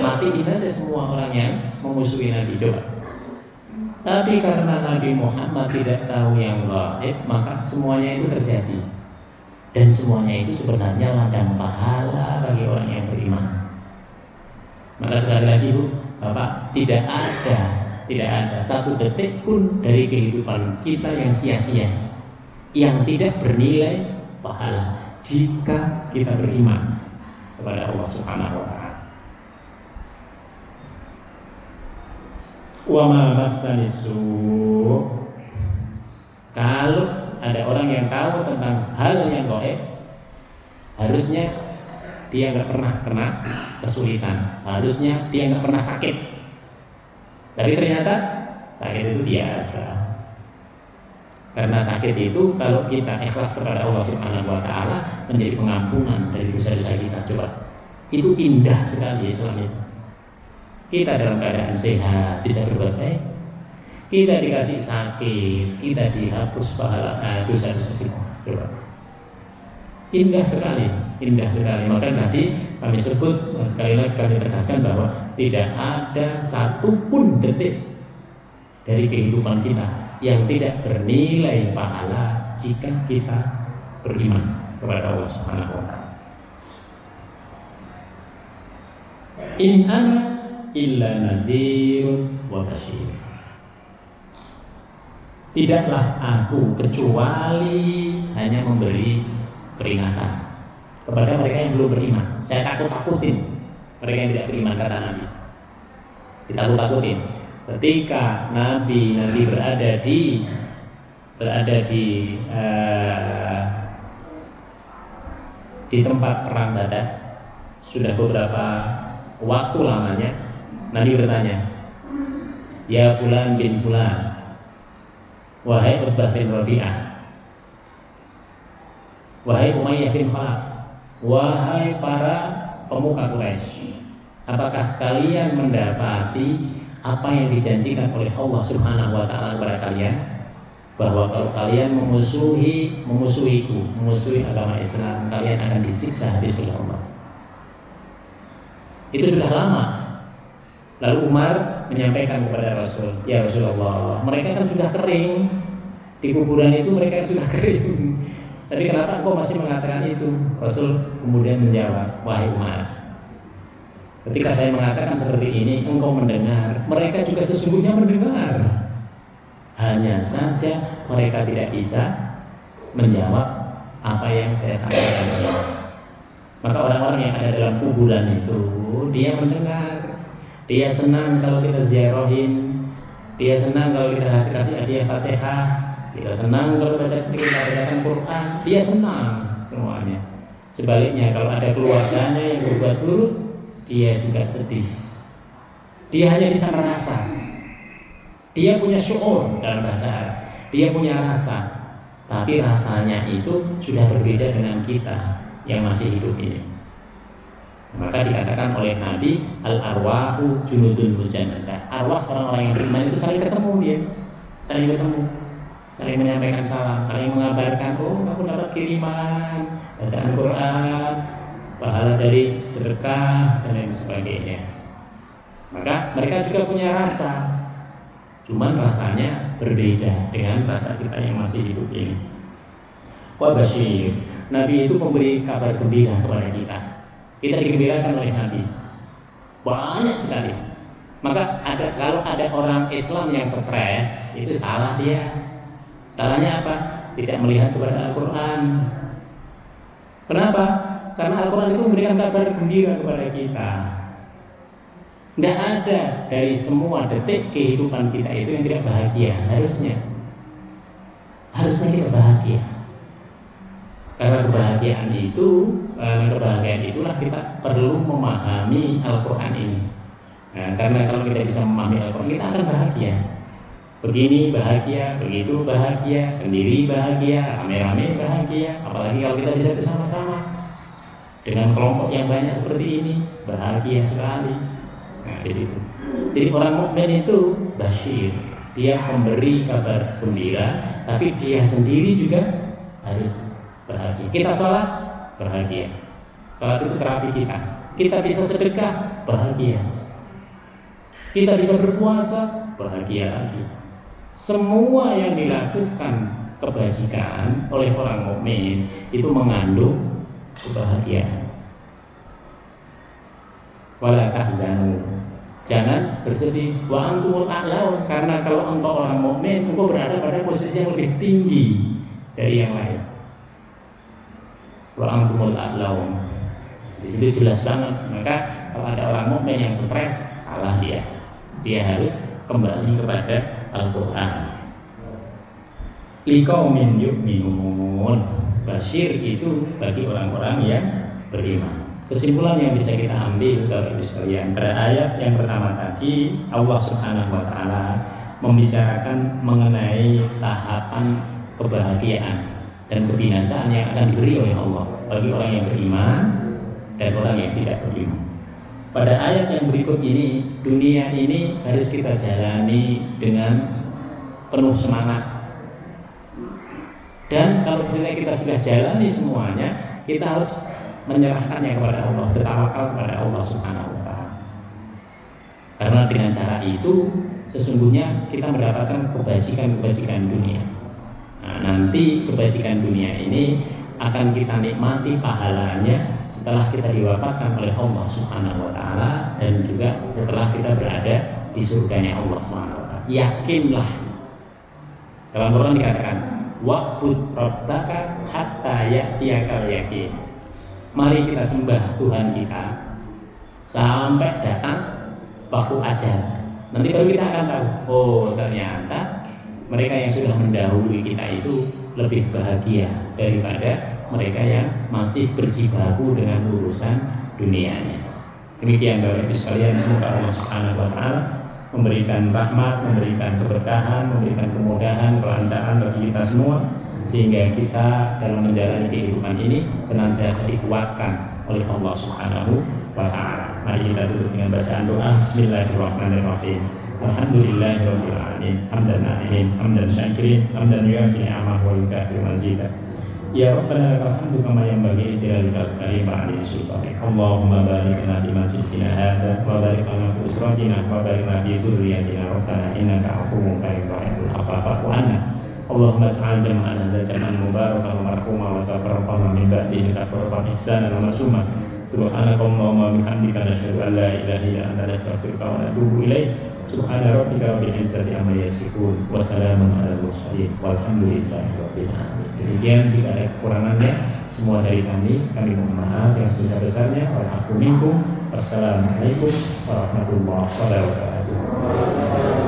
matiin aja semua orang yang memusuhi Nabi. Coba. Tapi karena Nabi Muhammad tidak tahu yang gaib, maka semuanya itu terjadi. Dan semuanya itu sebenarnya ladang pahala bagi orang yang beriman. Maka sekali lagi Bu, Bapak, tidak ada satu detik pun dari kehidupan kita yang sia-sia, yang tidak bernilai pahala jika kita beriman kepada Allah Subhanahu wa taala. Wa ma massanisu, kalau ada orang yang tahu tentang hal yang gaib, harusnya dia nggak pernah kena kesulitan, harusnya dia nggak pernah sakit. Tapi ternyata sakit itu biasa. Karena sakit itu kalau kita ikhlas kepada Allah Subhanahu wa taala menjadi pengampunan dari dosa-dosa kita. Coba. Itu indah sekali Islam itu. Kita dalam keadaan sehat bisa berbuat baik. Kita dikasih sakit, kita dihapus pahala dosa-dosa kita. Coba. Indah sekali, indah sekali. Maka nanti kami sebut, sekali lagi kami tegaskan bahwa tidak ada satupun detik dari kehidupan kita yang tidak bernilai pahala jika kita beriman kepada Allah Subhanahu wa taala. In ana illa nadhirun wa basyir. Tidaklah aku kecuali hanya memberi peringatan kepada mereka yang belum beriman. Saya takut-takutin mereka yang tidak beriman, kata Nabi. Ditakut-takutin. Ketika Nabi berada di tempat perang Badar, sudah beberapa waktu lamanya, Nabi bertanya, ya Fulan bin Fulan, wahai Utbah bin Rabi'ah, wahai Umayyah bin Khalaf, wahai para pemuka Quraisy, apakah kalian mendapati apa yang dijanjikan oleh Allah Subhanahu wa taala kepada kalian, bahwa kalau kalian memusuhi agama Islam, kalian akan disiksa habis oleh Allah. Itu sudah lama. Lalu Umar menyampaikan kepada Rasul, ya Rasulullah, mereka kan sudah kering. Di kuburan itu mereka sudah kering. Tapi kenapa engkau masih mengatakan itu? Rasul kemudian menjawab, wahai Umar, ketika saya mengatakan seperti ini, engkau mendengar, mereka juga sesungguhnya mendengar. Hanya saja mereka tidak bisa menjawab apa yang saya sampaikan ini. Maka orang-orang yang ada dalam kuburan itu, dia mendengar, dia senang kalau kita ziarahin, dia senang kalau kita kasih hadiah Fatihah, dia senang kalau kita bacakan Quran, dia senang semuanya. Sebaliknya kalau ada keluarganya yang berbuat buruk, dia juga sedih. Dia hanya bisa merasa. Dia punya syu'ur dalam bahasa Arab. Dia punya rasa. Tapi rasanya itu sudah berbeda dengan kita yang masih hidup ini. Maka dikatakan oleh Nabi, al-arwahu junudun mujannada. Arwah orang-orang yang beriman itu saling ketemu dia. Saling ketemu. Saling menyampaikan salam, saling mengabarkan, oh aku dapat kiriman bacaan Quran, pahala dari sedekah dan lain sebagainya. Maka mereka juga punya rasa. Cuman rasanya berbeda dengan rasa kita yang masih hidup ini. Wa basyir, Nabi itu memberi kabar gembira kepada kita. Kita digembirakan oleh Nabi. Banyak sekali. Maka kalau ada orang Islam yang stres, itu salah dia. Salahnya apa? Tidak melihat kepada Al-Quran. Kenapa? Karena Al-Quran itu memberikan kabar gembira kepada kita. Tidak ada dari semua detik kehidupan kita itu yang tidak bahagia. Harusnya kita bahagia. Karena kebahagiaan itulah kita perlu memahami Al-Quran ini. Nah, karena kalau kita bisa memahami Al-Quran, kita akan bahagia. Begini bahagia, begitu bahagia, sendiri bahagia, rame-rame bahagia. Apalagi kalau kita bisa bersama-sama dengan kelompok yang banyak seperti ini, bahagia sekali. Nah, di situ. Jadi orang mukmin itu basyir, dia memberi kabar gembira, tapi dia sendiri juga harus bahagia. Kita sholat, bahagia. Sholat itu terapi kita. Kita bisa sedekah, bahagia. Kita bisa berpuasa, bahagia lagi. Semua yang dilakukan kebajikan oleh orang mukmin itu mengandung kebahagiaan. Wala tahzanu, jangan bersedih. Wa antumul a'laun, karena kalau engkau orang mukmin, engkau berada pada posisi yang lebih tinggi dari yang lain. Wa antumul a'laun, di situ jelas banget. Maka kalau ada orang mukmin yang stres, salah dia. Dia harus kembali kepada Al-Quran. Liqaumin yu'minun, basyir itu bagi orang-orang yang beriman. Kesimpulan yang bisa kita ambil dari itu sekalian, pada ayat yang pertama tadi Allah Subhanahu wa taala membicarakan mengenai tahapan kebahagiaan dan kebinasaan yang akan diberi oleh Allah bagi orang yang beriman dan orang yang tidak beriman. Pada ayat yang berikut ini, dunia ini harus kita jalani dengan penuh semangat. Dan kalau misalnya kita sudah jalani semuanya, kita harus menyerahkannya kepada Allah, bertawakal kepada Allah Subhanahu wa taala. Karena dengan cara itu sesungguhnya kita mendapatkan kebajikan-kebajikan dunia. Nah, nanti kebajikan dunia ini akan kita nikmati pahalanya setelah kita diwafatkan oleh Allah Subhanahu wa taala dan juga setelah kita berada di surganya Allah Subhanahu wa taala. Yakinlah. Dalam Quran dikatakan, wa'bud rabbaka hatta ya'tiyakal yaqin. Mari kita sembah Tuhan kita sampai datang waktu ajal. Nanti baru kita akan tahu, oh ternyata mereka yang sudah mendahului kita itu lebih bahagia daripada mereka yang masih berjibaku dengan urusan dunianya. Demikian Bapak Ibu sekalian, semoga Allah Subhanahu wa taala memberikan rahmat, memberikan keberkahan, memberikan kemudahan, kelancaran bagi kita semua, sehingga kita dalam menjalani kehidupan ini senantiasa dikuatkan oleh Allah Subhanahu wa taala. Mari kita tutup dengan bacaan doa. Bismillahirrahmanirrahim. Alhamdulillahirabbil alamin. Hamdan na'imin, hamdan syakirin, hamdan yuafi ni'amahu wa yukafi mazidah. Ya Rabbana lakal hamdu kama yanbaghi li jalalika al-karim wa 'azimi sultanik. Allahumma barik lana fi majlisina hadza wa barik lana fi usratina wa barik lana fi dzurriyyatina Rabbana innaka 'afuwwun karim tuhibbul 'afwa fa'fu 'anna. Allahumma ij'al jam'ana hadza jam'an mubarakan wa marhuma wa tafarraqna min ba'dihi tafarraqan ihsanan wa masuma. Subhanakallahumma wa bihamdika nasyhadu an la ilaha illa anta nastaghfiruka wa natubu ilaik. Subhana rabbika rabbil izzati amma yasifun wa salamun alal mursalin walhamdulillahi rabbil alamin. Demikian, jika ada kekurangannya semua dari kami mohon maaf yang sebesar-besarnya. Wassalamualaikum warahmatullahi wabarakatuh.